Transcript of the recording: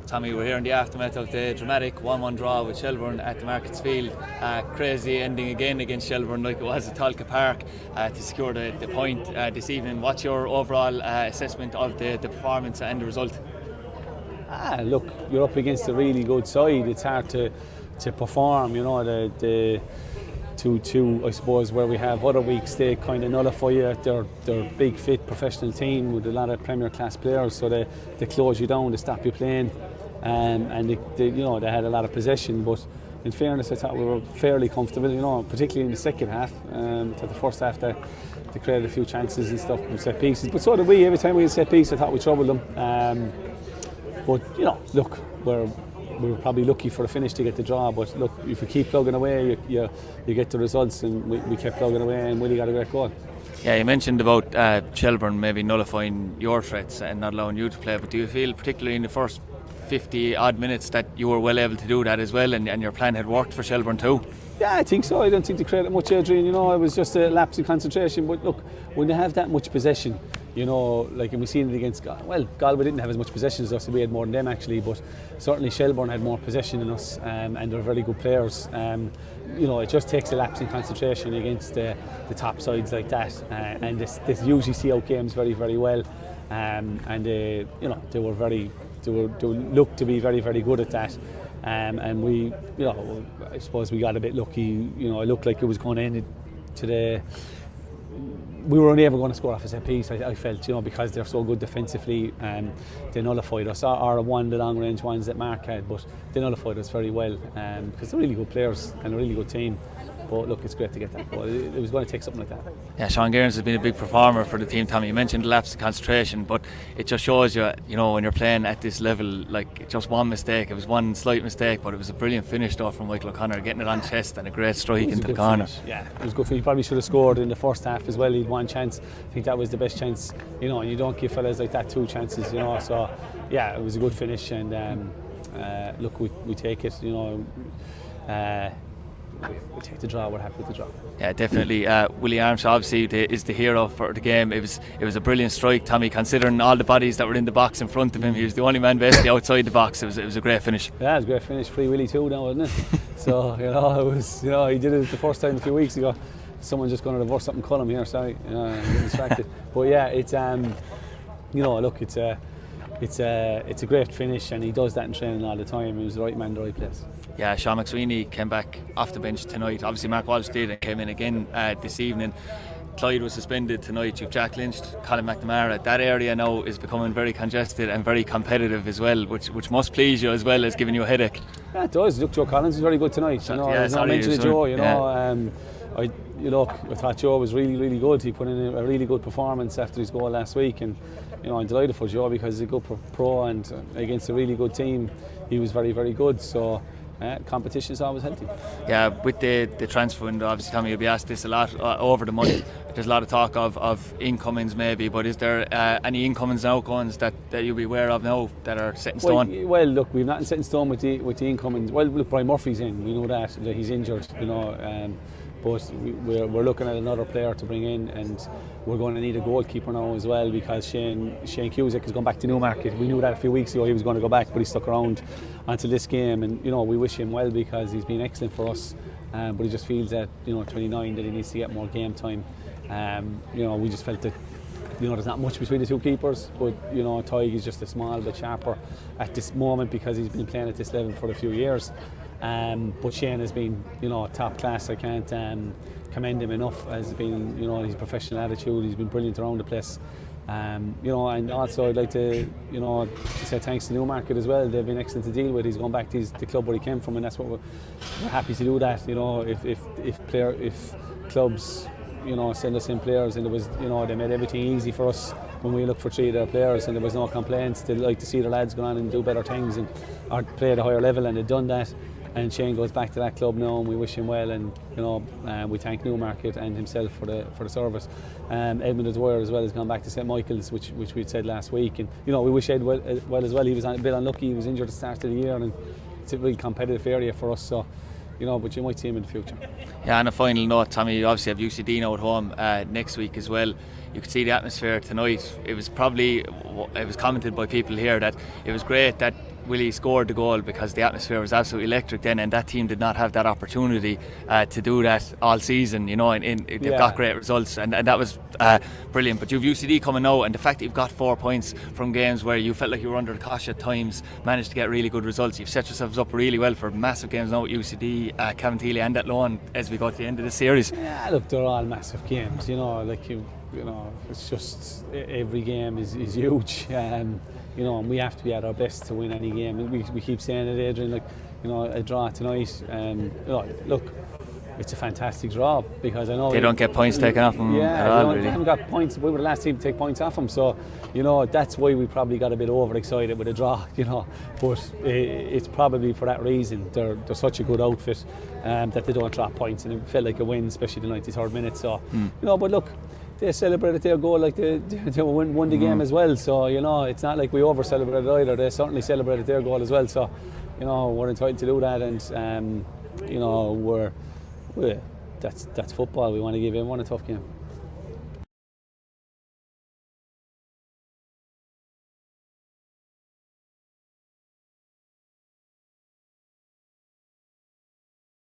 Tommy, we're here in the aftermath of the dramatic 1-1 draw with Shelbourne at the Markets Field. Crazy ending again against Shelbourne like it was at Talca Park to secure the point this evening. What's your overall assessment of the performance and the result? Look, you're up against a really good side. It's hard to perform, you know, the 2-2, I suppose, where we have other weeks they kind of nullify you. They're a big fit professional team with a lot of Premier class players, so they close you down, they stop you playing, and they had a lot of possession. But in fairness, I thought we were fairly comfortable, you know, particularly in the second half. To the first half they created a few chances and stuff with set pieces, but so did we. Every time we had set piece I thought we troubled them, but you know, look, we were probably lucky for the finish to get the draw, but look, if you keep plugging away, you get the results, and we kept plugging away, and Willie got a great goal. Yeah, you mentioned about Shelbourne maybe nullifying your threats and not allowing you to play, but do you feel, particularly in the first 50 odd minutes, that you were well able to do that as well, and your plan had worked for Shelbourne too? Yeah, I think so. I don't think they created much, Adrian, you know, it was just a lapse in concentration. But look, when they have that much possession, you know, like, and we seen it against Galway didn't have as much possession as us, we had more than them actually, but certainly Shelbourne had more possession than us, and they're very good players. You know, it just takes a lapse in concentration against the top sides like that, and this usually see out games very, very well, and you know, they looked to be very, very good at that. And we, you know, I suppose we got a bit lucky. You know, it looked like it was going to end we were never going to score off a set piece, I felt, you know, because they're so good defensively. They nullified us, or one the long range ones that Mark had, but they nullified us very well, because they're really good players and a really good team. But look, it's great to get that goal. It was going to take something like that. Yeah, Sean Gearns has been a big performer for the team, Tommy. You mentioned the lapse of concentration, but it just shows you, you know, when you're playing at this level, like, just one mistake. It was one slight mistake, but it was a brilliant finish though from Michael O'Connor, getting it on chest and a great strike into the corner. Finish. Yeah, it was good. He probably should have scored in the first half as well. He'd one chance. I think that was the best chance. You know, and you don't give fellas like that two chances. You know, so yeah, it was a good finish, and look, we take it. You know. We take the draw. We're happy with the draw. Yeah, definitely. Willie Armstrong obviously is the hero for the game. It was a brilliant strike, Tommy, considering all the bodies that were in the box in front of him. He was the only man basically outside the box. It was a great finish. Yeah, it was a great finish. Free Willie too now, wasn't it? So, you know, it was, you know, he did it the first time a few weeks ago. Someone just going to reverse something, call him here. Sorry, you know, I'm getting distracted. But yeah, it's you know, look, it's a great finish, and he does that in training all the time. He was the right man, the right place. Yeah, Sean McSweeney came back off the bench tonight. Obviously Mark Walsh did and came in again this evening. Clyde was suspended tonight. You've Jack Lynched, Colin McNamara. That area now is becoming very congested and very competitive as well, which must please you as well as giving you a headache. Yeah, it does. Look, Joe Collins was very good tonight. You know, there's no mention of Joe. You know, I thought Joe was really, really good. He put in a really good performance after his goal last week, and you know, I'm delighted for Joe because he's a good pro, and against a really good team, he was very, very good. So. Competition is always healthy. Yeah, with the transfer window, obviously, Tommy, you'll be asked this a lot over the month. There's a lot of talk of incomings maybe, but is there any incomings and outgoings that you'll be aware of now that are set in stone? Well, look, we've nothing set in stone with the incomings. Well, look, Brian Murphy's in. We know that he's injured, you know. But we're looking at another player to bring in, and we're going to need a goalkeeper now as well, because Shane Cusack has gone back to Newmarket. We knew that a few weeks ago he was going to go back, but he stuck around until this game, and you know, we wish him well because he's been excellent for us, but he just feels that, you know, 29, that he needs to get more game time. You know, we just felt that, you know, there's not much between the two keepers, but you know, Tig is just a small bit sharper at this moment because he's been playing at this level for a few years. But Shane has been, you know, top class. I can't commend him enough. Has been, you know, his professional attitude. He's been brilliant around the place. You know, and also I'd like to, you know, say thanks to Newmarket as well. They've been excellent to deal with. He's gone back to the club where he came from, and that's what we're happy to do. That, you know, if clubs, you know, send us in players, and it was, you know, they made everything easy for us when we looked for 3 of their players, and there was no complaints. They like to see their lads go on and do better things and or play at a higher level, and they've done that. And Shane goes back to that club now, and we wish him well, and you know, we thank Newmarket and himself for the service. Edmund Dwyer as well has gone back to St Michael's, which we'd said last week, and you know, we wish Ed well as well. He was a bit unlucky; he was injured at the start of the year, and it's a really competitive area for us. So, you know, but you might see him in the future. Yeah, on a final note, Tommy, you obviously have UCD now at home next week as well. You could see the atmosphere tonight. It was commented by people here that it was great that Willie scored the goal because the atmosphere was absolutely electric then, and that team did not have that opportunity to do that all season, you know, and they've got great results, and that was brilliant. But you've UCD coming now, and the fact that you've got 4 points from games where you felt like you were under the cosh at times, managed to get really good results. You've set yourselves up really well for massive games now at UCD, Cavantilly and at Loan as we go to the end of the series. Yeah, look, they're all massive games, you know, like you know, it's just every game is huge, you know, and we have to be at our best to win any game. We keep saying it, Adrian, like, you know, a draw tonight, you know, look, it's a fantastic draw because I know they don't get points taken off them at all, really. They haven't got points. We were the last team to take points off them, so you know that's why we probably got a bit overexcited with a draw, you know. But it's probably for that reason. They're such a good outfit that they don't drop points, and it felt like a win, especially the 93rd minute. So you know, but look, they celebrated their goal like they won the game as well. So you know, it's not like we over celebrated either. They certainly celebrated their goal as well. So you know, we're entitled to do that, and you know, that's football. We want to give everyone a tough game.